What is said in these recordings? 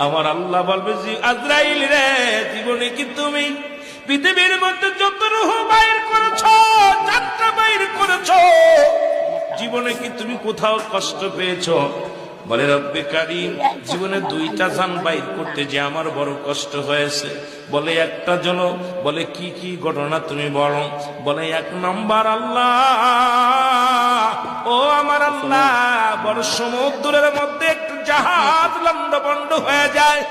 আমার আল্লাহ বলবে যে আজরাইল রে, জীবনে কি তুমি পৃথিবীর মধ্যে যত রূহ বাইর করেছো, যাত্রা বাইর করেছো, জীবনে কি তুমি কোথাও কষ্ট পেয়েছো? বলে রব্বে কারীম, জীবনে 2টা জান বাইর করতে যে আমার বড় কষ্ট হয়েছে। বলে একটা জন্য, বলে কি কি ঘটনা তুমি বলো? বলে 1 নম্বর, আল্লাহ ও আমার আল্লাহ, বড় সমুদ্রের মধ্যে একটা জাহাজ লন্ডভন্ড হয়ে যায়।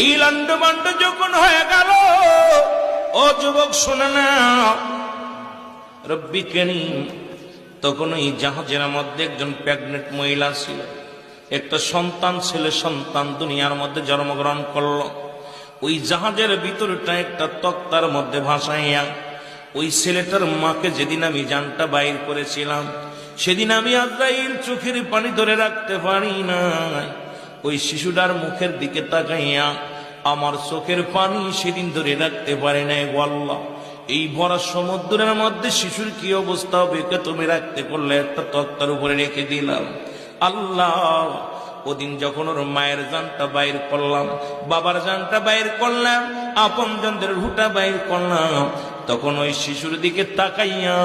এই লন্ডভন্ড যখন হয়ে গেল, ও যুবক শুনে না, রব্বি কারীম, তখন ওই জাহাজের মধ্যে একজন প্রেগনেন্ট মহিলা ছিল, একটা সন্তান ছেলে সন্তান দুনিয়ার মধ্যে জন্মগ্রহণ করলো। ওই জাহাজের ভিতরটা একটা তক্তার মধ্যে ভাসাইয়া ওই ছেলেটার মাকে যেদিন আমি জানটা বাইর করেছিলাম, সেদিন আমি আজরাইল চোখের পানি ধরে রাখতে পারি না। ওই শিশুটার মুখের দিকে তাকাইয়া আমার চোখের পানি সেদিন ধরে রাখতে পারি নাই। আল্লাহ, এই ভরা সমুদ্রের মধ্যে শিশুর কি অবস্থা হবে, তুমি রাখতে করলে একটা তক্তার উপরে রেখে দিলাম। আল্লাহ, ওদিন যখন ওর মায়ের জানটা বাইর করলাম, বাবার জানটা বাইর করলাম, আপন জনদের রুটা বাইর করলাম, তখন ওই শিশুর দিকে তাকাইয়া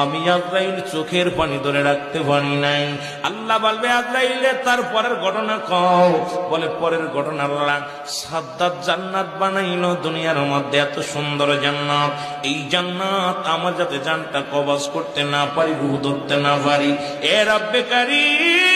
আমি আজরাইল চোখের পানি ধরে রাখতে পারি নাই। আল্লাহ বলবে আজরাইলে তার পরের ঘটনা কও। বলে পরের ঘটনা, আল্লাহ সাদ্দাত জান্নাত বানাইলো দুনিয়ার মধ্যে, এত সুন্দর জান্নাত। এই জান্নাত আমার যাতে জানটা কবজ করতে না পারি, রূহ ধরতে না পারি। এ রব্বে কারীম,